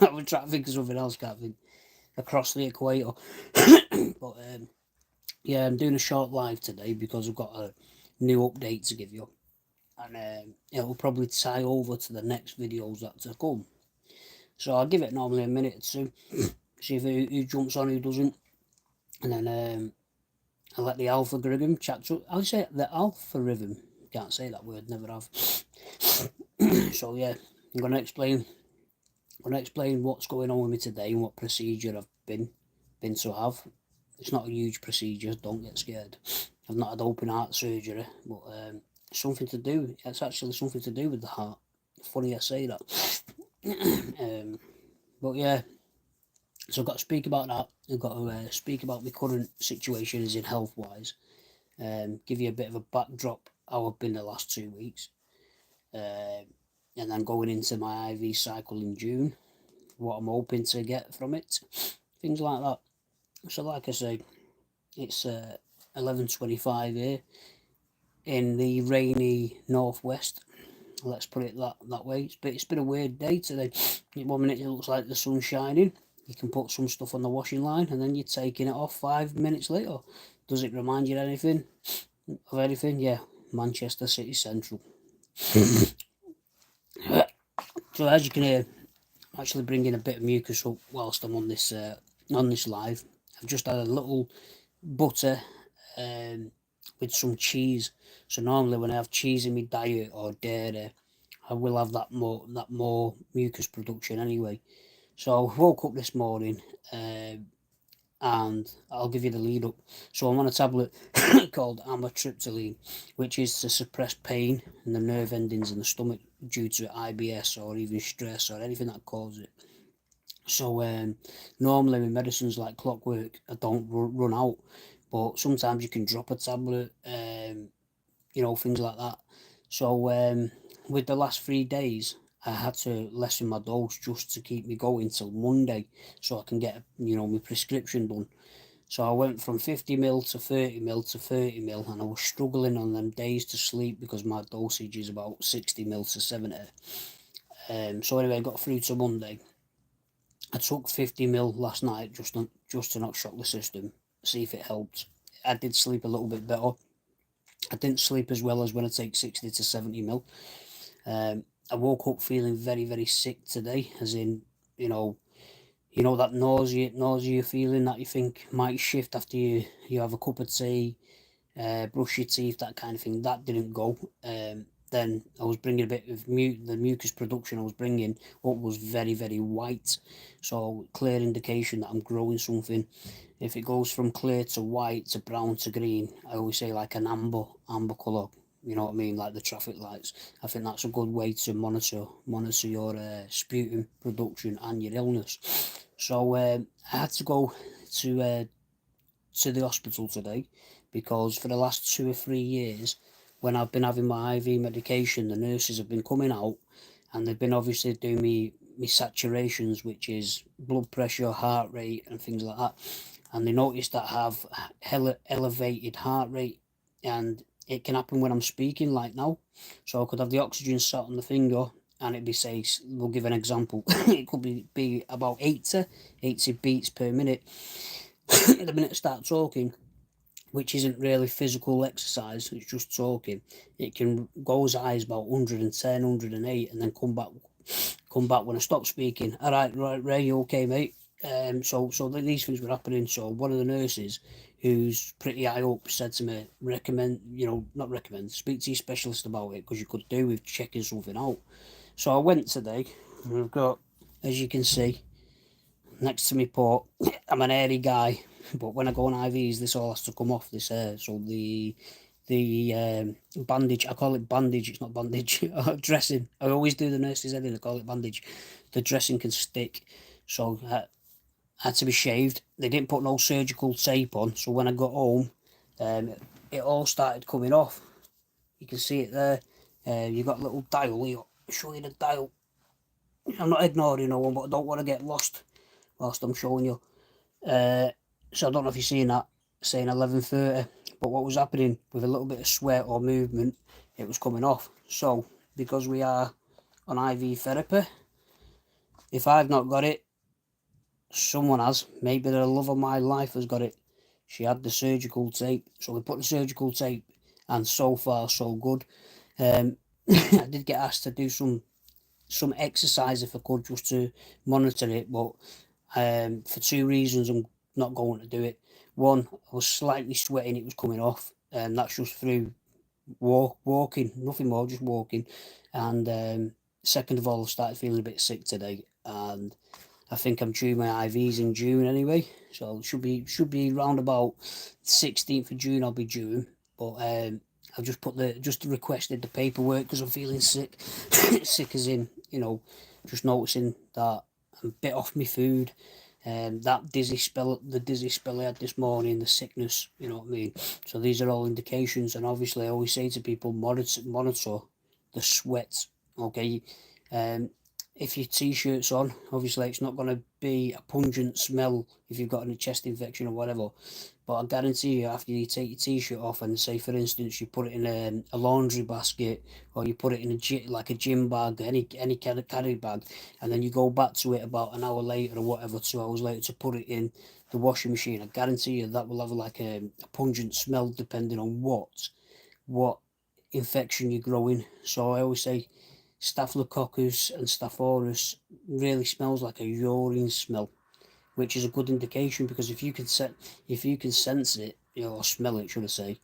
I was trying to think of something else, can't think. Across the equator. But yeah, I'm doing a short live today because I've got a new update to give you. And it'll probably tie over to the next videos that to come. So I'll give it normally a minute or two, see if who jumps on, who doesn't. And then I'll let the algorithm chat to. I'll say the algorithm. Can't say that word, never have. So yeah, I'm gonna explain what's going on with me today and what procedure I've been to have. It's not a huge procedure, don't get scared. I've not had open heart surgery, but something to do. It's actually something to do with the heart. Funny I say that. But yeah, so I've got to speak about that. I've got to speak about my current situation as in health wise. Give you a bit of a backdrop how I've been the last 2 weeks. And then going into my IV cycle in June, what I'm hoping to get from it, things like that. So like I say, it's 11:25 here in the rainy northwest. Let's put it that way. It's been a weird day today. 1 minute it looks like the sun's shining. You can put some stuff on the washing line, and then you're taking it off 5 minutes later. Does it remind you of anything? Yeah, Manchester City Central. So as you can hear, I'm actually bringing a bit of mucus up whilst I'm on this live. I've just had a little butter with some cheese. So normally when I have cheese in my diet or dairy, I will have that more mucus production anyway. So I woke up this morning and I'll give you the lead up. So I'm on a tablet called amitriptyline, which is to suppress pain in the nerve endings in the stomach due to IBS or even stress or anything that causes it. So normally with medicines like clockwork, I don't run out, but sometimes you can drop a tablet, things like that. So with the last 3 days, I had to lessen my dose just to keep me going till Monday, so I can get my prescription done. So I went from 50 ml to 30 ml to 30 ml, and I was struggling on them days to sleep because my dosage is about 60 ml to 70. So anyway, I got through to Monday. I took 50 ml last night just to not shock the system, see if it helped. I did sleep a little bit better. I didn't sleep as well as when I take 60 to 70 ml. I woke up feeling very, very sick today, as in, that nausea feeling that you think might shift after you have a cup of tea, brush your teeth, that kind of thing. That didn't go. Then I was bringing a bit of the mucus production I was bringing up was very, very white. So clear indication that I'm growing something. If it goes from clear to white to brown to green, I always say like an amber colour. You know what I mean, like the traffic lights. I think that's a good way to monitor your sputum production and your illness. So I had to go to the hospital today because for the last 2 or 3 years, when I've been having my IV medication, the nurses have been coming out and they've been obviously doing me saturations, which is blood pressure, heart rate, and things like that. And they noticed that I have elevated heart rate, and it can happen when I'm speaking, like now. So I could have the oxygen sat on the finger, and it'd be, say, we'll give an example. It could be about 80 beats per minute. The minute I start talking, which isn't really physical exercise, it's just talking, it can go as high as about 110, 108, and then come back when I stop speaking. All right, Ray, you okay, mate? So these things were happening. So one of the nurses, who's pretty high up, said to me, speak to your specialist about it, because you could do with checking something out. So I went today, and I've got, as you can see, next to me port, I'm an hairy guy, but when I go on IVs, this all has to come off, this hair. So the bandage, I call it bandage, it's not bandage, dressing. I always do the nurse's head in, I call it bandage. The dressing can stick, so I had to be shaved. They didn't put no surgical tape on, so when I got home, it all started coming off. You can see it there. You got a little dial here. I'll show you the dial. I'm not ignoring no one, but I don't want to get lost whilst I'm showing you. So I don't know if you're seeing that, saying 11:30, but what was happening with a little bit of sweat or movement, it was coming off. So because we are on IV therapy, If I've not got it, someone has. Maybe the love of my life has got it. She had the surgical tape, so we put the surgical tape, and so far so good. I did get asked to do some exercise if I could, just to monitor it, but for two reasons I'm not going to do it. One, I was slightly sweating, it was coming off, and that's just through walking, nothing more, just walking. And second of all, I started feeling a bit sick today, and I think I'm due my IVs in June anyway, so it should be round about 16th of June I'll be due 'em. But I've just requested the paperwork because I'm feeling sick, sick as in, just noticing that I'm a bit off my food. That the dizzy spell I had this morning, the sickness, you know what I mean. So these are all indications, and obviously I always say to people, monitor the sweat. Okay, if your t-shirt's on, obviously it's not going to be a pungent smell if you've got a chest infection or whatever. But I guarantee you, after you take your t-shirt off and say, for instance, you put it in a laundry basket, or you put it in like a gym bag, any kind of carry bag, and then you go back to it about an hour later or whatever, 2 hours later, to put it in the washing machine, I guarantee you that will have like a pungent smell depending on what infection you're growing. So I always say Staphylococcus and Staph aureus really smells like a urine smell, which is a good indication, because if you can sense it, or smell it, should I say,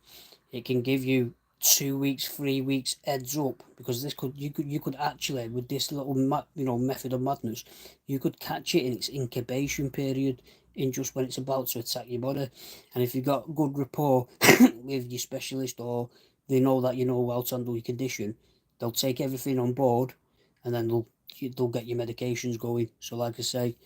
it can give you 2 weeks, 3 weeks heads up, because you could actually, with this little method of madness, you could catch it in its incubation period, in just when it's about to attack your body. And if you've got good rapport with your specialist, or they know that you know how to handle your condition, they'll take everything on board, and then they'll get your medications going. So like I say,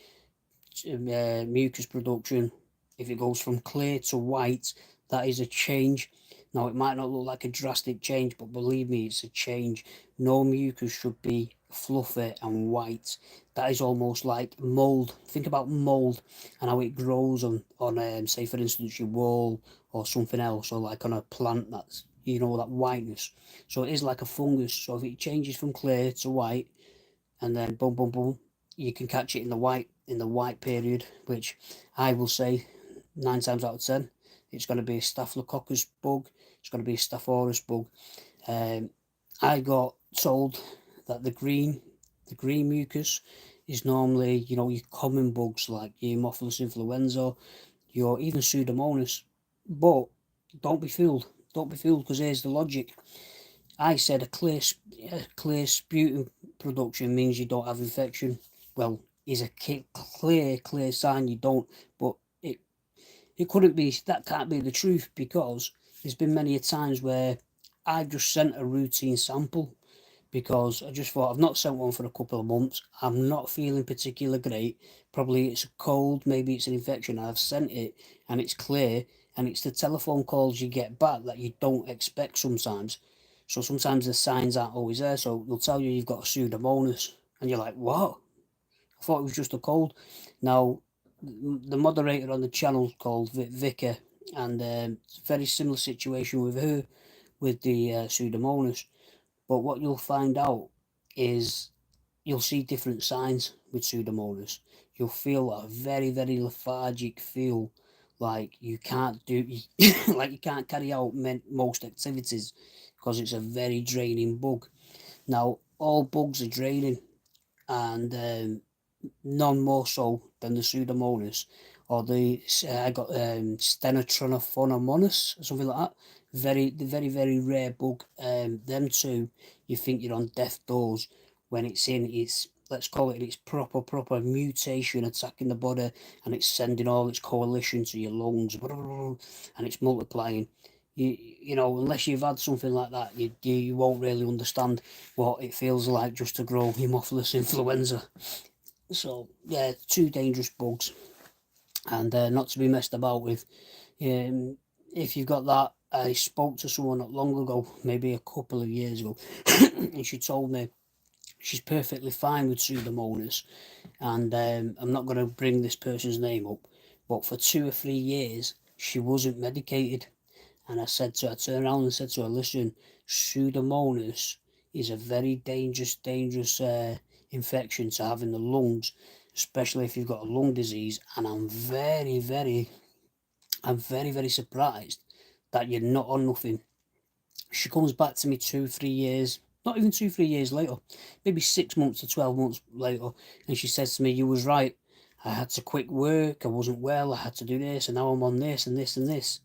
mucus production, if it goes from clear to white, that is a change. Now, it might not look like a drastic change, but believe me, it's a change. No mucus should be fluffy and white. That is almost like mold. Think about mold and how it grows on say, for instance, your wall or something else, or like on a plant, that's, that whiteness. So it is like a fungus. So if it changes from clear to white, and then boom, boom, boom, you can catch it in the white period, which I will say 9 times out of 10, it's going to be a Staphylococcus bug, it's going to be a Staph aureus bug. I got told that the green mucus is normally, your common bugs like your Haemophilus influenza, your even Pseudomonas. But don't be fooled. Don't be fooled, because here's the logic. I said a clear sputum production means you don't have infection. Well, is a clear sign you don't, but it couldn't be, that can't be the truth, because there's been many a times where I've just sent a routine sample, because I just thought, I've not sent one for a couple of months, I'm not feeling particularly great, probably it's a cold, maybe it's an infection, I've sent it and it's clear, and it's the telephone calls you get back that you don't expect sometimes. So sometimes the signs aren't always there, so they'll tell you you've got a Pseudomonas, and you're like, what? I thought it was just a cold. Now, the moderator on the channel called Vicar, and very similar situation with her, with the Pseudomonas. But what you'll find out is you'll see different signs with Pseudomonas. You'll feel a very, very lethargic feel, like you can't do, like you can't carry out most activities, because it's a very draining bug. Now, all bugs are draining, and none more so than the Pseudomonas, or I got Stenotrophomonas, something like that. Very, very rare bug. Them two, you think you're on death doors when it's in its, let's call it, its proper mutation attacking the body, and it's sending all its coalition to your lungs, and it's multiplying. Unless you've had something like that, you won't really understand what it feels like just to grow Haemophilus influenza. So yeah, two dangerous bugs, and not to be messed about with. If you've got that, I spoke to someone not long ago, maybe a couple of years ago, and she told me she's perfectly fine with Pseudomonas, and I'm not going to bring this person's name up, but for 2 or 3 years she wasn't medicated. And I turned around and said to her, listen, Pseudomonas is a very dangerous infection to having the lungs, especially if you've got a lung disease. And I'm very, very surprised that you're not on nothing. She comes back to me 2-3 years, not even 2-3 years later, maybe 6 months to 12 months later, and she says to me, "You was right. I had to quit work. I wasn't well. I had to do this, and now I'm on this and this and this."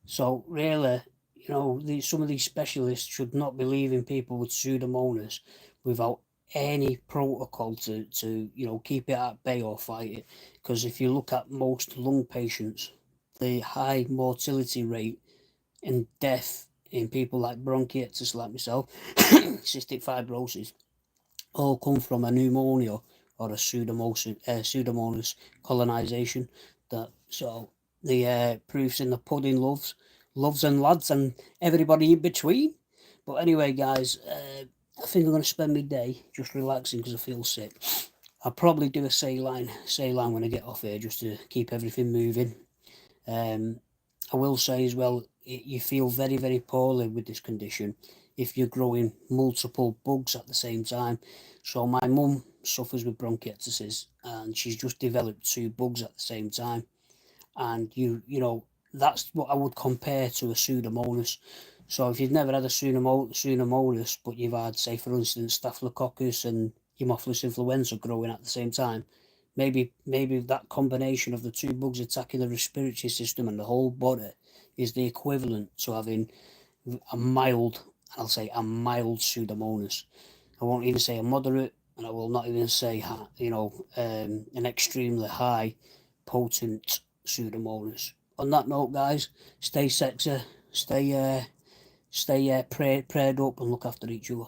So really, you know, some of these specialists should not be leaving people with Pseudomonas without any protocol to you know, keep it at bay or fight it. Because if you look at most lung patients, the high mortality rate and death in people like bronchiectasis like myself, cystic fibrosis, all come from a pneumonia or a Pseudomonas colonization. That so the proofs in the pudding, loves and lads and everybody in between. But anyway, guys, I think I'm going to spend my day just relaxing because I feel sick. I'll probably do a saline when I get off here just to keep everything moving. I will say as well, you feel very, very poorly with this condition if you're growing multiple bugs at the same time. So my mum suffers with bronchiectasis and she's just developed 2 bugs at the same time. And you know, that's what I would compare to a Pseudomonas. So if you've never had a Pseudomonas, but you've had, say, for instance, Staphylococcus and Haemophilus influenza growing at the same time, maybe that combination of the 2 bugs attacking the respiratory system and the whole body is the equivalent to having a mild, I'll say a mild Pseudomonas. I won't even say a moderate, and I will not even say, you know, an extremely high, potent Pseudomonas. On that note, guys, stay sexy, stay prayed up, and look after each other.